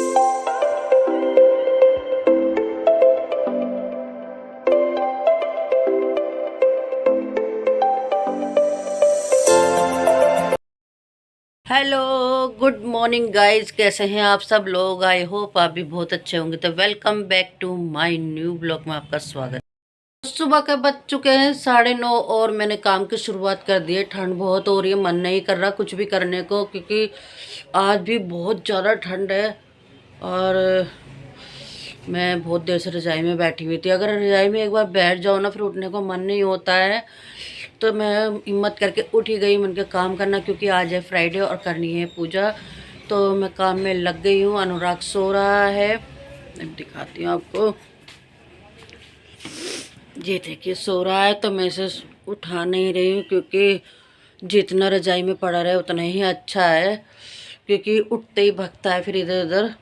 Hello, good morning guys. कैसे हैं आप सब लोग? आई होप आप भी बहुत अच्छे होंगे। तो welcome back to my new blog में आपका स्वागत। सुबह के बज चुके हैं 9:30 और मैंने काम की शुरुआत कर दी है। ठंड बहुत हो रही है, मन नहीं कर रहा कुछ भी करने को, क्योंकि आज भी बहुत ज़्यादा ठंड है। और मैं बहुत देर से रज़ाई में बैठी हुई थी। अगर रज़ाई में एक बार बैठ जाओ ना, फिर उठने को मन नहीं होता है। तो मैं हिम्मत करके उठ ही गई, मन के काम करना, क्योंकि आज है फ्राइडे और करनी है पूजा। तो मैं काम में लग गई हूँ। अनुराग सो रहा है, मैं दिखाती हूँ आपको। ये देखिए सो रहा है, तो मैं इसे उठा नहीं रही हूँ, क्योंकि जितना रजाई में पड़ा रहे उतना ही अच्छा है, क्योंकि उठते ही भगता है फिर इधर उधर।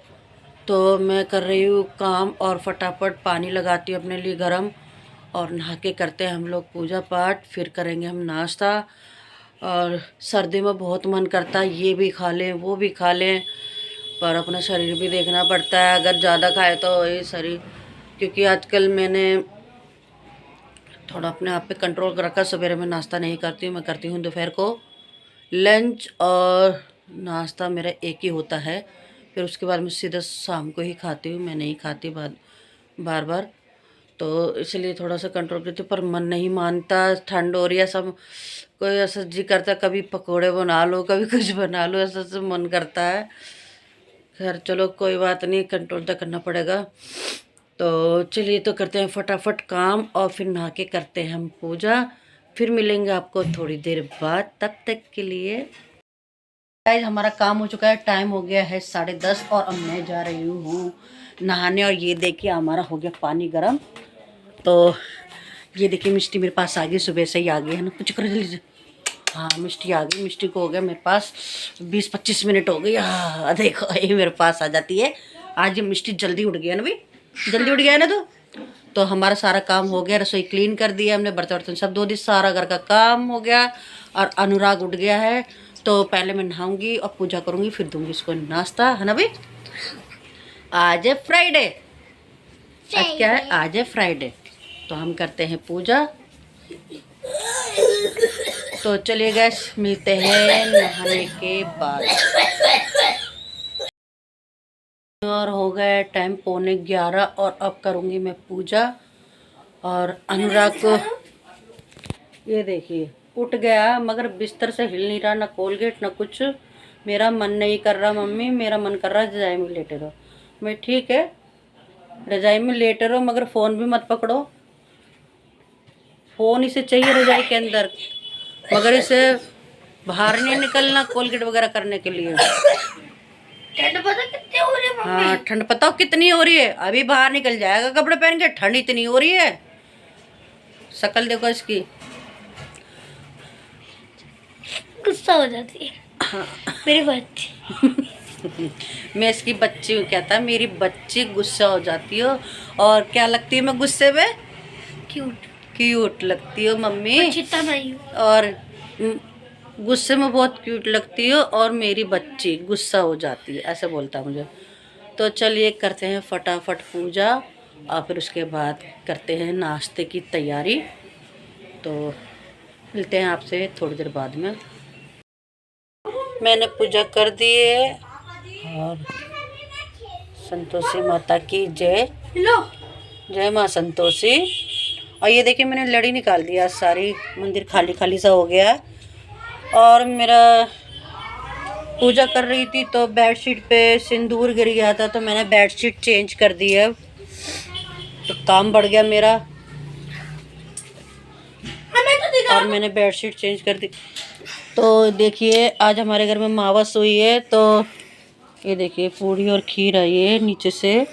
तो मैं कर रही हूँ काम और फटाफट पानी लगाती हूँ अपने लिए गरम, और नहा के करते हैं हम लोग पूजा पाठ। फिर करेंगे हम नाश्ता। और सर्दी में बहुत मन करता है ये भी खा लें वो भी खा लें, पर अपना शरीर भी देखना पड़ता है। अगर ज़्यादा खाए तो वही शरीर, क्योंकि आजकल मैंने थोड़ा अपने आप पे कंट्रोल कर रखा। सवेरे में नाश्ता नहीं करती हूँ, मैं करती हूँ दोपहर को लंच, और नाश्ता मेरा एक ही होता है। फिर उसके बाद मैं सीधा शाम को ही खाती हूँ, मैं नहीं खाती बार बार। तो इसलिए थोड़ा सा कंट्रोल करती हूँ, पर मन नहीं मानता। ठंड हो रही है, सब कोई ऐसा जी करता है कभी पकोड़े बना लो कभी कुछ बना लो, ऐसा सब मन करता है। खैर चलो कोई बात नहीं, कंट्रोल तो करना पड़ेगा। तो चलिए तो करते हैं फटाफट काम, और फिर नहा के करते हैं हम पूजा। फिर मिलेंगे आपको थोड़ी देर बाद, तब तक के लिए गाइस हमारा काम हो चुका है। टाइम हो गया है 10:30 और अब मैं जा रही हूँ नहाने। और ये देखिए हमारा हो गया पानी गर्म। तो ये देखिए मिष्टी मेरे पास आ गई, सुबह से ही आ गई है ना। कुछ करो जल्दी से। हाँ मिष्टी आ गई। मिष्टी को हो गया मेरे पास 20-25 मिनट हो गई। हाँ देखो ये मेरे पास आ जाती है। आज ये मिष्टी जल्दी उठ गया ना भाई, जल्दी उठ गया है ना। तो हमारा सारा काम हो गया, रसोई क्लीन कर दिया हमने, बर्तन वर्तन सब धो दी, सारा घर का काम हो गया। और अनुराग उठ गया है। तो पहले मैं नहाऊंगी और पूजा करूंगी, फिर दूंगी इसको नाश्ता, है ना भाई। आज है फ्राइडे। आज क्या है? आज है फ्राइडे। तो हम करते हैं पूजा। तो चलिए गैस मिलते हैं नहाने के बाद। और हो गया टाइम 11:15 और अब करूँगी मैं पूजा। और अनुराग को ये देखिए उठ गया, मगर बिस्तर से हिल नहीं रहा, ना कोलगेट ना कुछ। मेरा मन नहीं कर रहा मम्मी, मेरा मन कर रहा है रजाई में लेटे रहो। मैं ठीक है रजाई में लेटे रहो, मगर फ़ोन भी मत पकड़ो। फ़ोन इसे चाहिए रजाई के अंदर, मगर इसे बाहर नहीं निकलना कोलगेट वगैरह करने के लिए। ठंड पता कितनी हो रही है मम्मी? हाँ ठंड पता कितनी हो रही है। अभी बाहर निकल जाएगा कपड़े पहन के, ठंड इतनी हो रही है। शक्ल देखो इसकी, गुस्सा हो जाती है। हाँ। मेरी बच्ची मैं इसकी बच्ची हूँ, कहता मेरी बच्ची गुस्सा हो जाती हो। और क्या लगती है मैं गुस्से में? क्यूट क्यूट लगती हो मम्मी। नहीं और गुस्से में बहुत क्यूट लगती हो, और मेरी बच्ची गुस्सा हो जाती है, ऐसे बोलता मुझे। तो चलिए करते हैं फटाफट पूजा, और फिर उसके बाद करते हैं नाश्ते की तैयारी। तो मिलते हैं आपसे थोड़ी देर बाद में। मैंने पूजा कर दी है, और संतोषी माता की जय। जय माँ संतोषी। और ये देखिए मैंने लड़ी निकाल दिया, सारी मंदिर खाली खाली सा हो गया। और मेरा पूजा कर रही थी तो बेडशीट पे सिंदूर गिर गया था, तो मैंने बेडशीट चेंज कर दी है। तो काम बढ़ गया मेरा, और मैंने बेडशीट चेंज कर दी। तो देखिए आज हमारे घर में मावस हुई है। तो ये देखिए पूड़ी और खीर आई है नीचे से।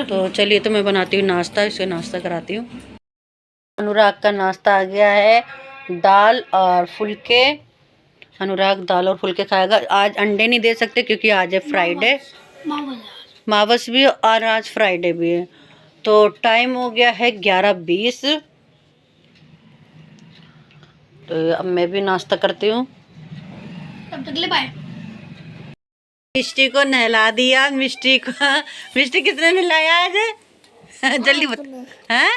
तो चलिए तो मैं बनाती हूँ नाश्ता, इसे नाश्ता कराती हूँ। अनुराग का नाश्ता आ गया है, दाल और फुलके। अनुराग दाल और फुलके खाएगा। आज अंडे नहीं दे सकते क्योंकि आज है फ्राइडे, मावस भी और आज फ्राइडे भी है। तो टाइम हो गया है 11:20। तो अब मैं भी नाश्ता करती हूँ। तब तक ले बाय। मिष्टी को नहला दिया। मिष्टी किसने नहलाया आज? जल्दी बता। हैं?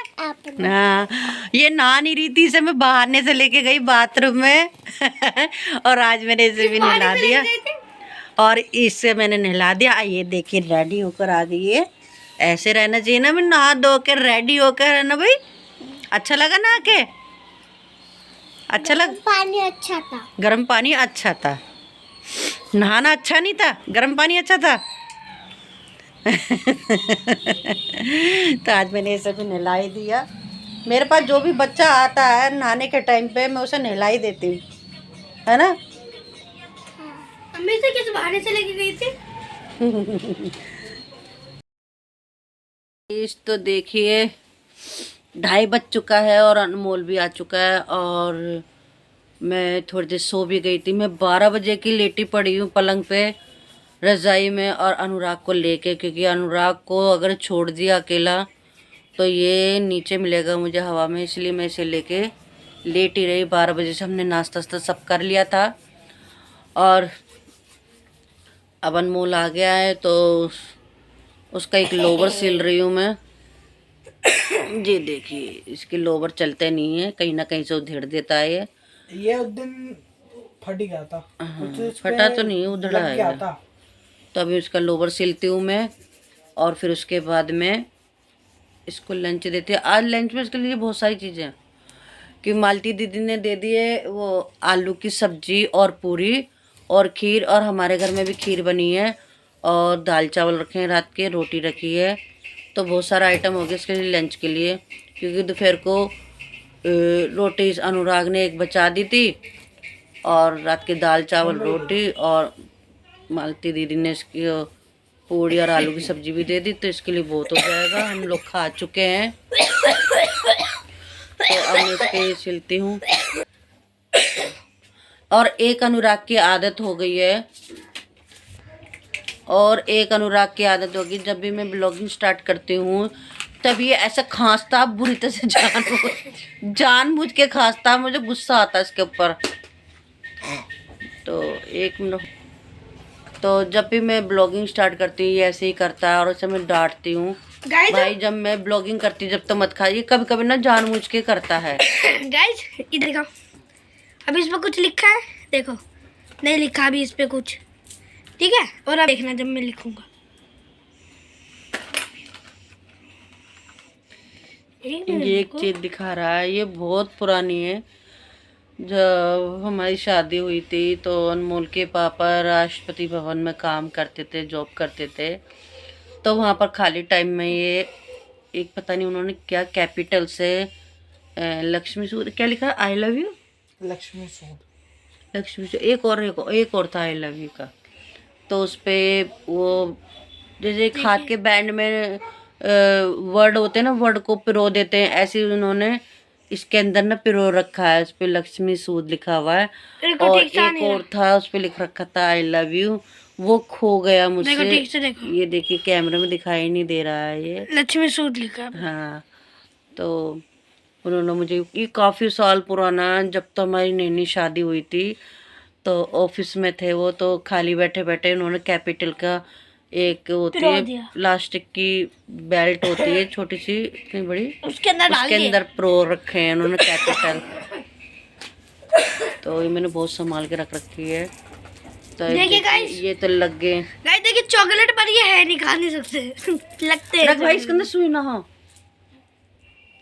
हाँ, ये नहा नहीं रही थी, इसे मैं बहाने से लेके गई बाथरूम में और आज मैंने इसे भी नहला दिया और इससे मैंने नहला दिया। ये देखिए रेडी होकर आ गई है। ऐसे रहना चाहिए ना, मैं नहा धो कर रेडी होकर, है ना भाई? अच्छा लगा ना के? अच्छा लगा? पानी अच्छा था। गर्म पानी अच्छा था। नहाना अच्छा नहीं था, गर्म पानी अच्छा था। तो आज मैंने इसे भी नहला ही दिया। मेरे पास जो भी बच्चा आता है नहाने के टाइम पे मैं उसे नहला ही देती हूँ, है ना? अम्मी से किस बहाने से लेके गई थी? इस तो देखिए 2:30 बज चुका है और अनमोल भी आ चुका है और मैं थोड़ी देर सो भी गई थी। मैं 12 बजे की लेटी पड़ी हूँ पलंग पे रजाई में और अनुराग को लेके, क्योंकि अनुराग को अगर छोड़ दिया अकेला तो ये नीचे मिलेगा मुझे हवा में, इसलिए मैं इसे लेके लेट ही रही। 12 बजे से हमने नाश्ता सब कर लिया था और अब अनमोल आ गया है तो उसका एक लोवर सिल रही हूँ मैं। ये देखिए इसके लोवर चलते नहीं है, कहीं ना कहीं से उधेड़ देता है ये उस दिन फट गया था। फटा तो नहीं, उधड़ा है ये। तो अभी उसका लोवर सिलती हूँ मैं और फिर उसके बाद में इसको लंच देती है। आज लंच में इसके लिए बहुत सारी चीज़ें हैं कि मालती दीदी ने दे दिए वो आलू की सब्जी और पूरी और खीर, और हमारे घर में भी खीर बनी है और दाल चावल रखे हैं रात के, रोटी रखी है। तो बहुत सारा आइटम हो गया इसके लिए लंच के लिए, क्योंकि दोपहर को रोटी अनुराग ने एक बचा दी थी और रात की दाल चावल रोटी और मालती दीदी ने इसकी पूड़ी और आलू की सब्जी भी दे दी, तो इसके लिए बहुत हो जाएगा। हम लोग खा चुके हैं तो अब मैं इसके सिलती हूँ। और एक अनुराग की आदत हो गई है, होगी जब भी मैं ब्लॉगिंग स्टार्ट करती हूँ तब ये ऐसा खांसता बुरी तरह से, जानबूझ के खांसता, मुझे गुस्सा आता है इसके ऊपर। तो 1 मिनट, तो जब भी मैं ब्लॉगिंग स्टार्ट करती हूँ ये ऐसे ही करता है और उसे मैं डांटती हूँ, भाई जब मैं ब्लॉगिंग करती हूँ जब तो मत खाइए। कभी कभी ना जानबूझ के करता है। गाइस इधर देखो, अभी इस पे कुछ लिखा है, देखो नहीं लिखा अभी इस पे कुछ, ठीक है? और अब देखना जब मैं लिखूंगा। ये एक चीज दिखा रहा है, ये बहुत पुरानी है। जब हमारी शादी हुई थी तो अनमोल के पापा राष्ट्रपति भवन में काम करते थे, जॉब करते थे, तो वहाँ पर खाली टाइम में ये एक पता नहीं उन्होंने क्या कैपिटल से लक्ष्मी सूद क्या लिखा, आई लव यू लक्ष्मी सूद, एक और था आई लव यू का। तो उस पर वो जैसे खाद के बैंड में वर्ड होते हैं ना, वर्ड को पिरो देते हैं, ऐसे उन्होंने इसके अंदर ना पिरो रखा है, उस पर लक्ष्मी सूद लिखा हुआ है। और एक और था उस पर लिख रखा था आई लव यू, वो खो गया मुझसे। देखो। ये देखिए कैमरे में दिखाई नहीं दे रहा है, ये लक्ष्मी सूद लिखा है। हाँ, तो उन्होंने मुझे, ये काफ़ी साल पुराना, जब तो हमारी नई शादी हुई थी तो ऑफिस में थे वो, तो खाली बैठे बैठे उन्होंने कैपिटल का एक होती है प्लास्टिक की बेल्ट होती है छोटी सी इतनी बड़ी, उसके अंदर प्रो रखे हैं उन्होंने कैपिटल। तो ये मैंने बहुत संभाल के रख रखी है। तो देखिए गाइस, ये तो लग गए गाइस, देखिए चॉकलेट पर ये है, नहीं खा नहीं सकते लगते हैं भाई, इसके अंदर सुई ना हो।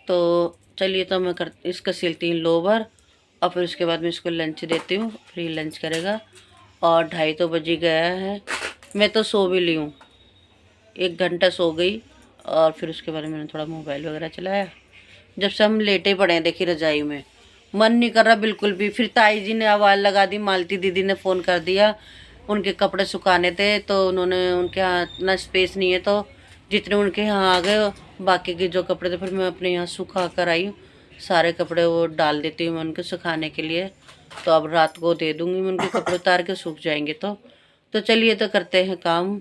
तो चलिए, तो मैं इसका सिलती हूँ लोवर और फिर उसके बाद मैं इसको लंच देती हूँ, फ्री लंच करेगा। और 2:30 तो बज ही गया है, मैं तो सो भी ली हूँ, 1 घंटा सो गई और फिर उसके बाद मैंने थोड़ा मोबाइल वगैरह चलाया। जब से हम लेटे पड़े हैं देखिए रजाई में, मन नहीं कर रहा बिल्कुल भी। फिर ताई जी ने आवाज़ लगा दी, मालती दीदी ने फ़ोन कर दिया, उनके कपड़े सुखाने थे तो उन्होंने, उनके यहाँ इतना स्पेस नहीं है तो जितने उनके यहाँ आ गए, बाकी के जो कपड़े थे फिर मैं अपने यहाँ सुखा कर आई। सारे कपड़े वो डाल देती हूँ मैं उनके सुखाने के लिए, तो अब रात को दे दूँगी मैं, उनके कपड़े उतार के सूख जाएंगे। तो चलिए तो करते हैं काम।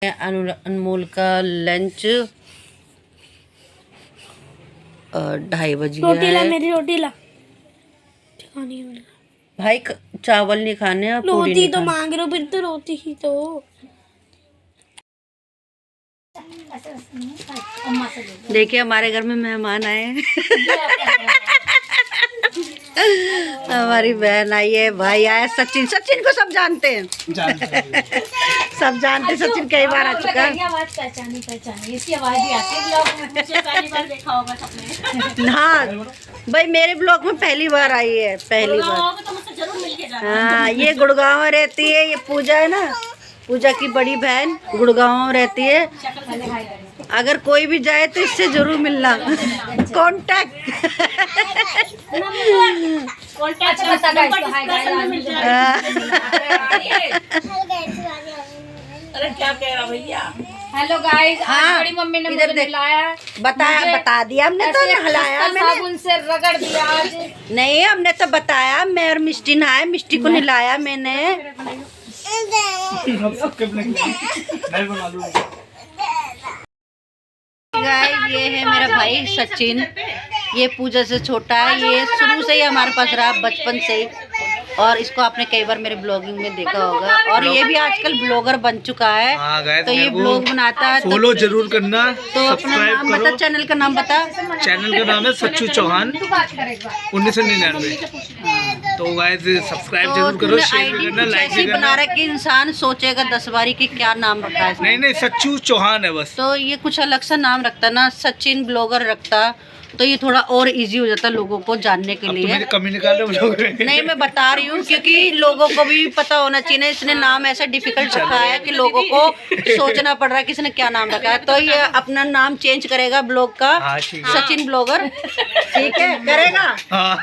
अनमोल का लंच 2:30 बजे है। मेरी रोटी ला। खानी है। भाई चावल नहीं खाने और पूरी रोटी नहीं तो खानी। मांग रहे हो, फिर तो रोटी ही तो। देखिए हमारे घर में मेहमान आए हैं। हमारी बहन आई है, भाई आया, सचिन। सचिन को सब जानते हैं, सब जानते हैं। सचिन कई बार आ चुका है। आवाज पहचानी इसकी आवाज भी आती है ब्लॉग में, मुझे पहली बार देखा होगा सबने। हाँ भाई, मेरे ब्लॉग में पहली बार आई है, पहली बार। होगा तो मुझसे जरूर मिल के जाना। हाँ, ये गुड़गांव में रहती है, ये पूजा है ना, पूजा की बड़ी बहन गुड़गांव में रहती है। अगर कोई भी जाए तो इससे जरूर मिलना। कांटेक्ट। अरे क्या कह रहा भैया। हेलो गाइस, हाँ, आज बड़ी मम्मी ने इधर मुझे देख। बुलाया, बता दिया हमने, तो नहलाया मैंने। साबुन से रगड़ दिया आज। नहीं, हमने तो बताया, मैं और मिष्टी नहाए, मिष्टी को नहलाया मैंने। गाइस, ये है मेरा भाई सचिन, ये पूजा से छोटा है, ये शुरू से ही हमारे पास रहा, बचपन से ही। और इसको आपने कई बार मेरे ब्लॉगिंग में देखा होगा, और ये भी आजकल ब्लॉगर बन चुका है। तो ये ब्लॉग बनाता है, फॉलो जरूर करना, तो अपना नाम बता, चैनल का नाम बता। चैनल का नाम है सच्चू चौहान 1999। तो गाइस सब्सक्राइब जरूर करो, शेयर भी करना, लाइक भी बना करना। रहा है कि इंसान सोचेगा 10 बारी कि क्या नाम रखा है इसने। नहीं सच्चू चौहान है बस। तो ये कुछ अलग सा नाम रखता ना, सचिन ब्लॉगर रखता, तो ये थोड़ा और इजी हो जाता लोगों को जानने के अब तो लिए। मेरी कमी निकाल रहे हो। नहीं, मैं बता रही हूँ क्योंकि लोगों को भी पता होना चाहिए ना, इसने नाम ऐसा डिफिकल्ट रखा है कि लोगों को सोचना पड़ रहा है कि इसने क्या नाम रखा है। तो ये अपना नाम चेंज करेगा ब्लॉग का, हाँ, ठीक है। सचिन ब्लॉगर। ठीक है, करेगा हाँ,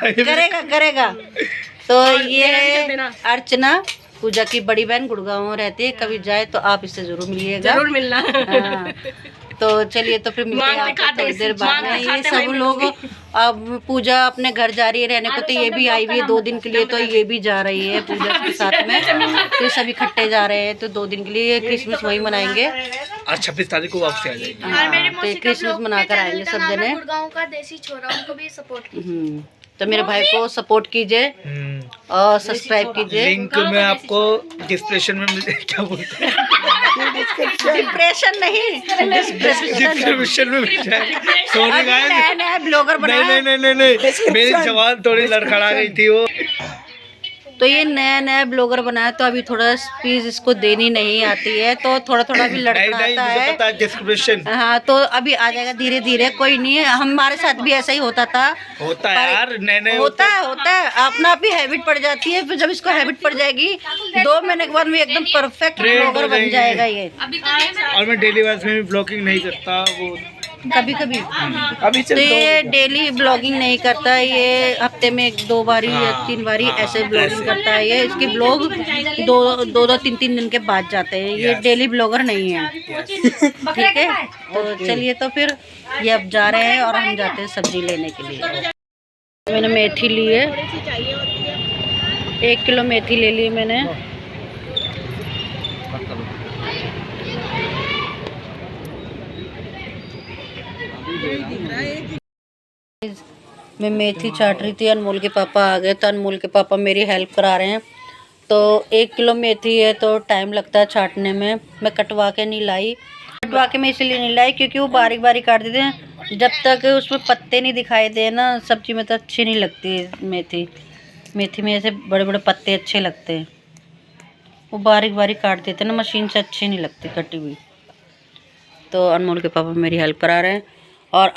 करेगा। तो ये है अर्चना, पूजा की बड़ी बहन, गुड़गांव में रहती है। कभी जाए तो आप इससे जरूर मिलिएगा, जरूर मिलना। हाँ, तो चलिए, तो फिर मिलते हैं आपको थोड़ी देर बाद में। ये सब लोग, अब पूजा अपने घर जा रही है रहने को, तो ये भी आई हुई है 2 दिन के लिए, तो ये भी जा रही है पूजा के साथ में। तो ये सभी इकट्ठे जा रहे हैं, तो 2 दिन के लिए क्रिसमस वही मनाएंगे। आज 26 तारीख को वापस आ जाएगी। हाँ, तो क्रिसमस मनाकर आएंगे सब जने। गुड़गांव का देसी छोरा, उनको भी सपोर्ट कीजिए। तो मेरे भाई को सपोर्ट कीजिए और सब्सक्राइब कीजिए। लिंक मैं आपको डिस्क्रिप्शन में क्या बोलते हैं, डिप्रेशन नहीं, डिस्क्रिप्शन में मिल जाएगी। सॉरी गाइस, नया ब्लॉगर बना है। नहीं मेरी जवान थोड़ी लड़खड़ा गई थी वो। तो ये नया ब्लॉगर बनाया, तो अभी थोड़ा स्पीच इसको देनी नहीं आती है, तो थोड़ा भी लड़खड़ाता है। पता है डिस्क्रिप्शन। हाँ, तो अभी आ जाएगा धीरे धीरे, कोई नहीं है। हमारे साथ भी ऐसा ही होता था। होता है यार, नए होता है, अपना आप ही हैबिट पड़ जाती है। फिर जब इसको हैबिट पड़ जाएगी, 2 महीने के बाद में एकदम परफेक्ट ब्लॉगर बन जाएगा ये। और मैं डेली वाइज में भी ब्लॉगिंग नहीं करता, वो कभी अभी तो ये डेली ब्लॉगिंग नहीं करता, ये हफ्ते में 2 बारी या 3 बारी ऐसे ब्लॉगिंग करता है। ये इसके ब्लॉग 2-3 दिन के बाद जाते हैं। ये डेली ब्लॉगर नहीं है। ठीक है, तो चलिए, तो फिर ये अब जा रहे हैं और हम जाते हैं सब्जी लेने के लिए। मैंने मेथी ली है, 1 किलो मेथी ले ली मैंने। मैं मेथी चाट रही थी, अनमोल के पापा आ गए, तो अनमोल के पापा मेरी हेल्प करा रहे हैं। तो 1 किलो मेथी है, तो टाइम लगता है छाटने में। मैं कटवा के नहीं लाई, कटवा के मैं इसलिए नहीं लाई क्योंकि वो बारीक बारीक काट देते हैं। जब तक उसमें पत्ते नहीं दिखाई दे ना, सब्जी में तो अच्छी नहीं लगती है मेथी में ऐसे बड़े बड़े पत्ते अच्छे लगते हैं। वो बारीक बारीक काट देते हैं ना, मशीन से अच्छी नहीं लगती कटी हुई। तो अनमोल के पापा मेरी हेल्प करा रहे हैं। और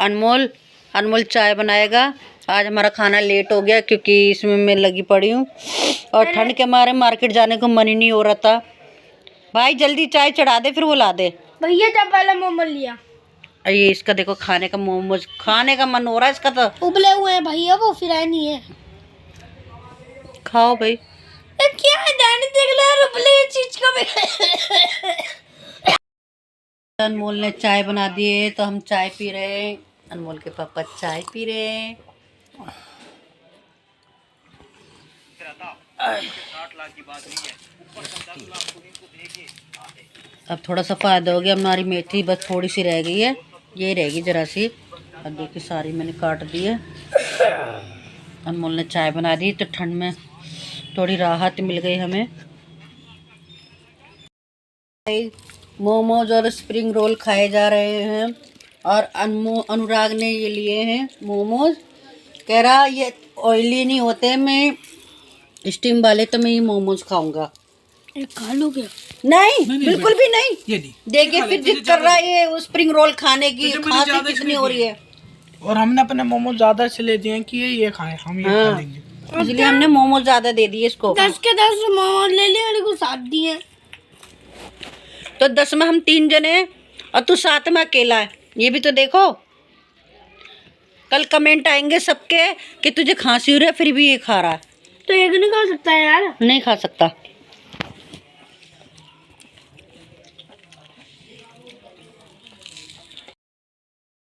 अनमोल चाय बनाएगा। आज हमारा खाना लेट हो गया क्योंकि इसमें मैं लगी पड़ी हूँ, और ठंड के मारे मार्केट जाने को मन ही नहीं हो रहा था। भाई जल्दी चाय चढ़ा दे, फिर वो ला दे। भैया जब पहले मोमो लिया, ये इसका देखो, खाने का मोमोज खाने का मन हो रहा है इसका। तो उबले हुए हैं भैया, वो फ्राई नहीं है। खाओ भाई। क्या है डैडी, देख लो यार, उबले चीज का भी। अनमोल ने चाय बना दी है, तो हम चाय पी रहे हैं। अनमोल के पापा चाय पी रहे हैं। अब थोड़ा सा फायदा हो गया, हमारी मेथी बस थोड़ी सी रह गई है, ये रहेगी जरा सी। अब देखिए सारी मैंने काट दी है। अनमोल ने चाय बना दी तो ठंड में थोड़ी राहत मिल गई हमें। मोमोज और स्प्रिंग रोल खाए जा रहे हैं और अनुराग ने ये लिए हैं मोमोज। कह रहा ये ऑयली नहीं होते, मैं स्टीम वाले तो मैं ये मोमोज खाऊंगा। खा लो क्या? नहीं, बिल्कुल भी नहीं। ये नहीं देखिए फिर जिद कर रहा है ये स्प्रिंग रोल खाने की, खांसी कितनी हो रही है। और हमने अपने मोमो ज्यादा से ले दिए हैं कि ये खाए, हम ये खा लेंगे। इसलिए हमने मोमोज ज्यादा दे दिए इसको। 10 के 10 मोमोज ले लिए, मेरे को 7 दिए। तो 10 में हम 3 जने हैं और तू 7 में अकेला है, ये भी तो देखो। कल कमेंट आएंगे सबके कि तुझे खांसी हो रही है फिर भी ये खा रहा है। तो एक नहीं खा सकता है यार? नहीं खा सकता।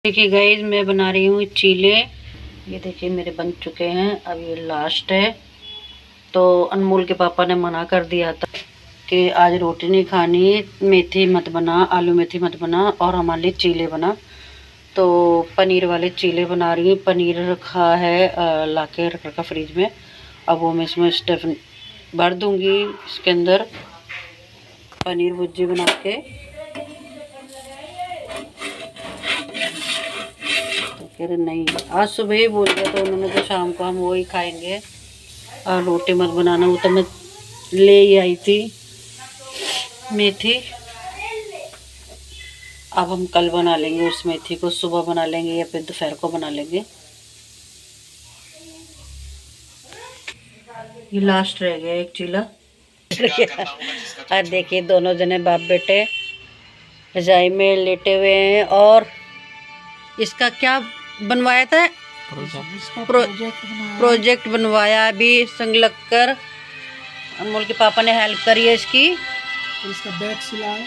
देखिए गाइस, मैं बना रही हूँ चीले। ये देखिए मेरे बन चुके हैं, अब ये लास्ट है। तो अनमोल के पापा ने मना कर दिया था कि आज रोटी नहीं खानी, मेथी मत बना, आलू मेथी मत बना और हमारे लिए चीले बना। तो पनीर वाले चीले बना रही हूँ। पनीर रखा है लाके रख रखा फ्रिज में। अब वो मैं इसमें स्टफ भर दूँगी इसके अंदर, पनीर भुर्जी बना के। कह रहे नहीं, आज सुबह ही बोल दिया तो उन्होंने तो शाम को हम वही खाएंगे और रोटी मत बनाना। वो तो मैं ले ही आई थी मेथी, अब हम कल बना लेंगे उस मेथी को, सुबह बना लेंगे या फिर दोपहर को बना लेंगे। ये लास्ट रह गया एक चीला। और देखिए दोनों जने बाप बेटे रजाई में लेटे हुए हैं। और इसका क्या बनवाया था? प्रोजेक्ट बनवाया अभी संग लगकर। अनमोल के पापा ने हेल्प करी है इसकी। इसका बैग सिला है,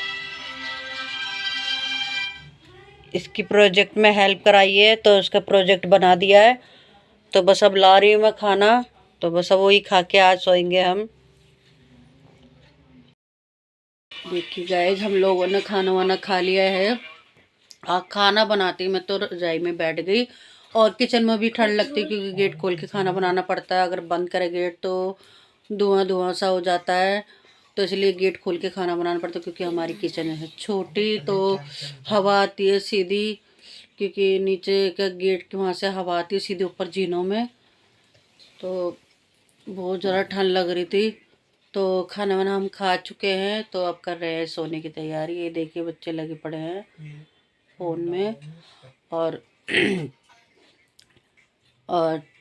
इसकी प्रोजेक्ट में हेल्प कराई है तो उसका प्रोजेक्ट बना दिया है। तो बस अब ला रही हूँ मैं खाना, तो बस अब वही खा के आज सोएंगे हम। देखिए गाइस, हम लोगों ने खाना वाना खा लिया है। खाना बनाती मैं तो रजाई में बैठ गई और किचन में भी ठंड लगती क्योंकि गेट खोल के खाना बनाना पड़ता है। अगर बंद करे गेट तो धुआं धुआं सा हो जाता है, तो इसलिए गेट खोल के खाना बनाना पड़ता है। क्योंकि हमारी किचन है छोटी तो हवा आती है सीधी, क्योंकि नीचे का गेट के वहाँ से हवा आती है सीधे ऊपर जीनों में। तो बहुत ज़्यादा ठंड लग रही थी। तो खाना वाना हम खा चुके हैं, तो अब कर रहे हैं सोने की तैयारी। ये देखिए बच्चे लगे पड़े हैं फ़ोन में। और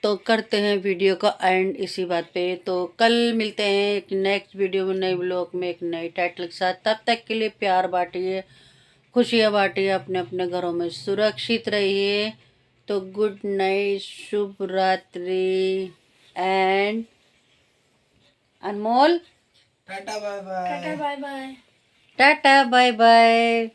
तो करते हैं वीडियो का एंड इसी बात पे। तो कल मिलते हैं एक नेक्स्ट वीडियो में, नए ब्लॉग में, एक नई टाइटल के साथ। तब तक के लिए प्यार बांटिए, खुशियाँ बांटिए, अपने अपने घरों में सुरक्षित रहिए। तो गुड नाइट, शुभ रात्रि। And Anmol tata bye bye. Bye bye. Tata bye bye.